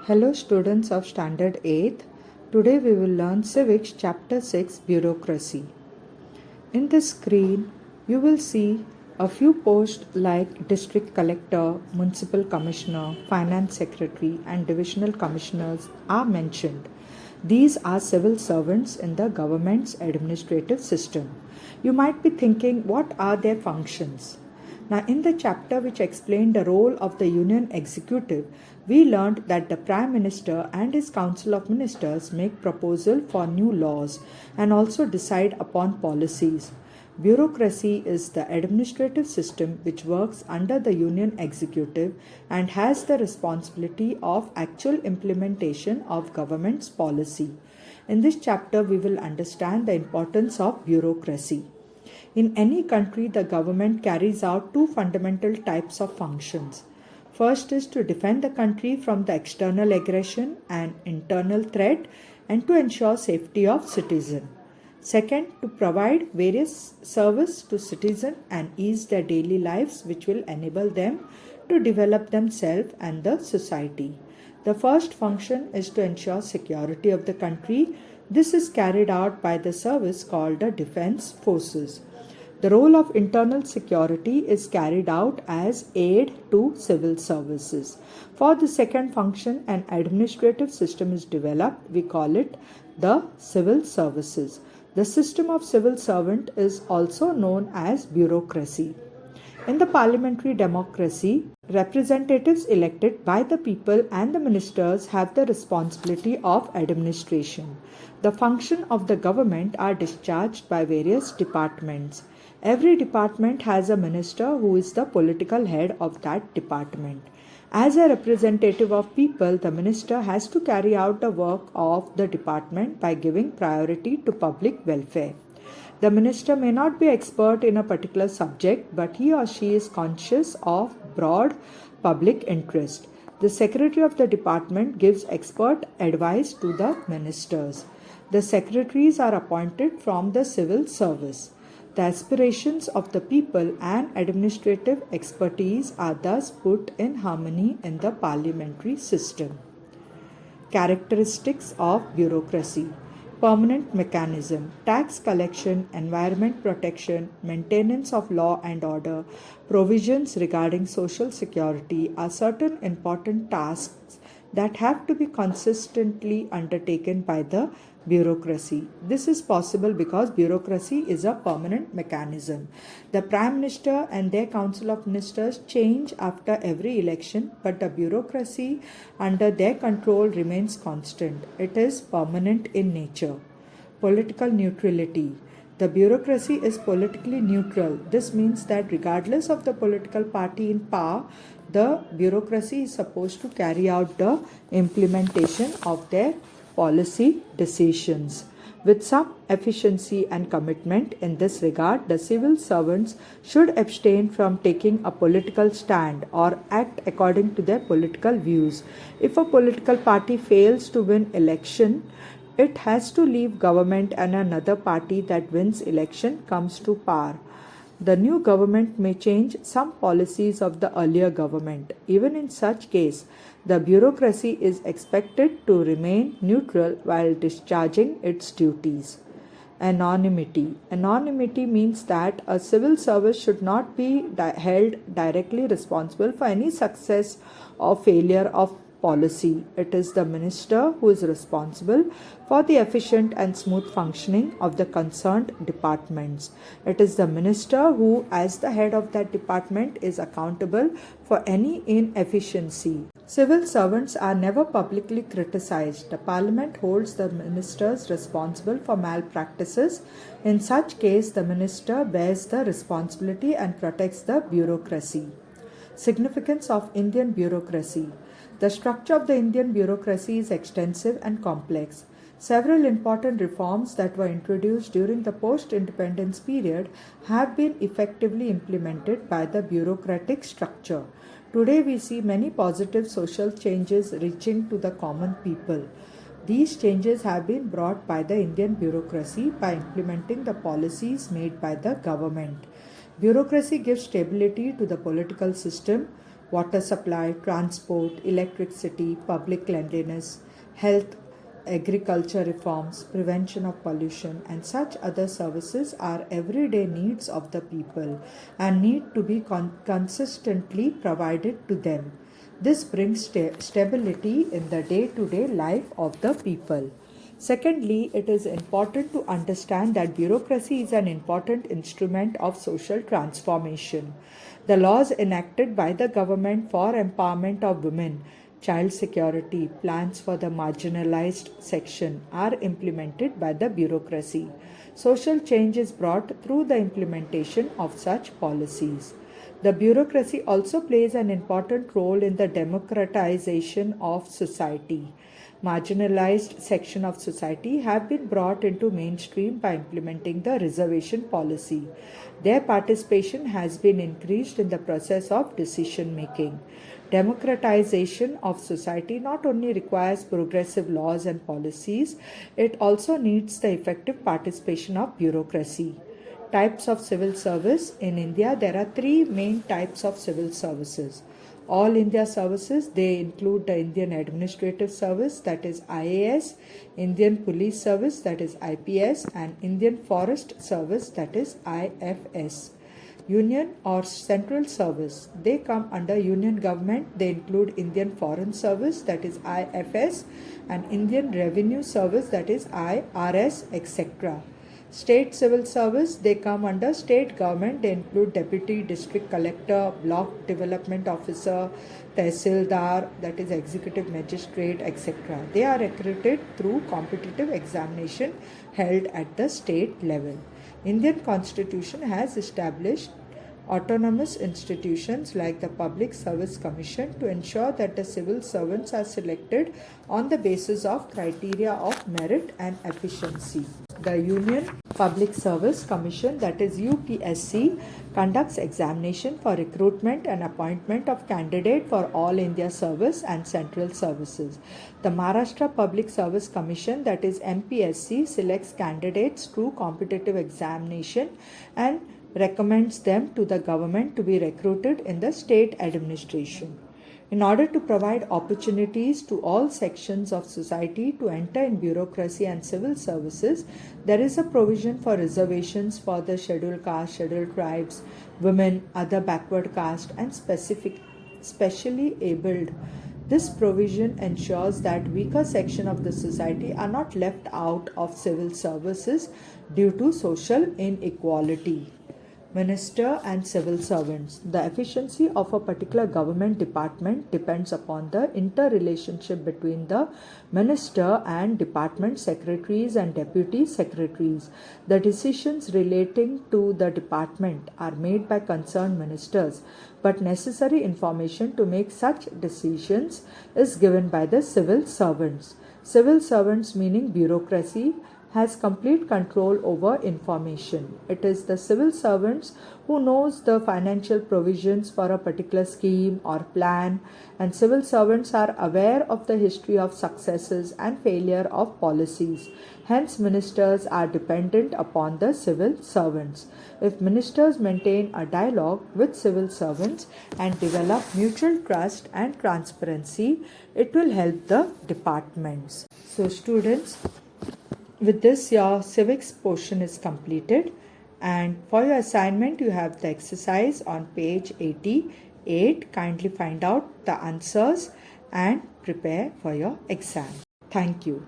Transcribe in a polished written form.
Hello students of Standard 8th. Today we will learn Civics Chapter 6 Bureaucracy. In this screen you will see a few posts like District Collector, Municipal Commissioner, Finance Secretary and Divisional Commissioners are mentioned. These are civil servants in the government's administrative system. You might be thinking, what are their functions? Now, in the chapter which explained the role of the Union Executive, we learned that the Prime Minister and his Council of Ministers make proposal for new laws and also decide upon policies. Bureaucracy is the administrative system which works under the Union Executive and has the responsibility of actual implementation of government's policy. In this chapter, we will understand the importance of bureaucracy. In any country, the government carries out two fundamental types of functions. First is to defend the country from the external aggression and internal threat and to ensure safety of citizens. Second, to provide various service to citizens and ease their daily lives which will enable them to develop themselves and the society. The first function is to ensure security of the country. This is carried out by the service called the Defense Forces. The role of internal security is carried out as aid to civil services. For the second function, an administrative system is developed. We call it the civil services. The system of civil servant is also known as bureaucracy. In the parliamentary democracy, representatives elected by the people and the ministers have the responsibility of administration. The function of the government are discharged by various departments. Every department has a minister who is the political head of that department. As a representative of people, the minister has to carry out the work of the department by giving priority to public welfare. The minister may not be expert in a particular subject, but he or she is conscious of broad public interest. The secretary of the department gives expert advice to the ministers. The secretaries are appointed from the civil service. The aspirations of the people and administrative expertise are thus put in harmony in the parliamentary system. Characteristics of bureaucracy: permanent mechanism, tax collection, environment protection, maintenance of law and order, provisions regarding social security are certain important tasks that have to be consistently undertaken by the bureaucracy. This is possible because bureaucracy is a permanent mechanism. The Prime Minister and their Council of Ministers change after every election, but the bureaucracy under their control remains constant. It is permanent in nature. Political neutrality. The bureaucracy is politically neutral. This means that regardless of the political party in power, the bureaucracy is supposed to carry out the implementation of their policy decisions. With some efficiency and commitment in this regard, the civil servants should abstain from taking a political stand or act according to their political views. If a political party fails to win election, it has to leave government and another party that wins election comes to power. The new government may change some policies of the earlier government. Even in such case, the bureaucracy is expected to remain neutral while discharging its duties. Anonymity. Anonymity means that a civil service should not be held directly responsible for any success or failure of policy. It is the minister who is responsible for the efficient and smooth functioning of the concerned departments. It is the minister who, as the head of that department, is accountable for any inefficiency. Civil servants are never publicly criticized. The parliament holds the ministers responsible for malpractices. In such case, the minister bears the responsibility and protects the bureaucracy. Significance of Indian bureaucracy. The structure of the Indian bureaucracy is extensive and complex. Several important reforms that were introduced during the post-independence period have been effectively implemented by the bureaucratic structure. Today we see many positive social changes reaching to the common people. These changes have been brought by the Indian bureaucracy by implementing the policies made by the government. Bureaucracy gives stability to the political system. water supply, transport, electricity, public cleanliness, health, agriculture reforms, prevention of pollution, and such other services are everyday needs of the people and need to be consistently provided to them. This brings stability in the day-to-day life of the people. Secondly, it is important to understand that bureaucracy is an important instrument of social transformation. The laws enacted by the government for empowerment of women, child security, plans for the marginalized section are implemented by the bureaucracy. Social change is brought through the implementation of such policies. The bureaucracy also plays an important role in the democratization of society. Marginalized section of society have been brought into mainstream by implementing the reservation policy. Their participation has been increased in the process of decision making. Democratization of society not only requires progressive laws and policies, it also needs the effective participation of bureaucracy. Types of civil service. In India, there are three main types of civil services. All India services, they include the Indian Administrative Service, that is IAS, Indian Police Service, that is IPS, and Indian Forest Service, that is IFS. Union or central service, they come under Union government. They include Indian Foreign Service, that is IFS, and Indian Revenue Service, that is IRS, etc. State civil service, they come under state government. They include deputy, district collector, block development officer, tehsildar, that is executive magistrate, etc. They are recruited through competitive examination held at the state level. Indian Constitution has established autonomous institutions like the Public Service Commission to ensure that the civil servants are selected on the basis of criteria of merit and efficiency. The Union Public Service Commission, that is UPSC, conducts examination for recruitment and appointment of candidate for all India service and central services. The Maharashtra Public Service Commission, that is MPSC, selects candidates through competitive examination and recommends them to the government to be recruited in the state administration. In order to provide opportunities to all sections of society to enter in bureaucracy and civil services, there is a provision for reservations for the scheduled caste, scheduled tribes, women, other backward caste, and specially abled. This provision ensures that weaker sections of the society are not left out of civil services due to social inequality. Minister and civil servants. The efficiency of a particular government department depends upon the interrelationship between the minister and department secretaries and deputy secretaries. The decisions relating to the department are made by concerned ministers, but necessary information to make such decisions is given by the civil servants. Civil servants, meaning bureaucracy, has complete control over information. It is the civil servants who knows the financial provisions for a particular scheme or plan, and civil servants are aware of the history of successes and failure of policies. Hence, ministers are dependent upon the civil servants. If ministers maintain a dialogue with civil servants and develop mutual trust and transparency, it will help the departments. So, students, with this, your civics portion is completed, and for your assignment you have the exercise on page 88. Kindly find out the answers and prepare for your exam. Thank you.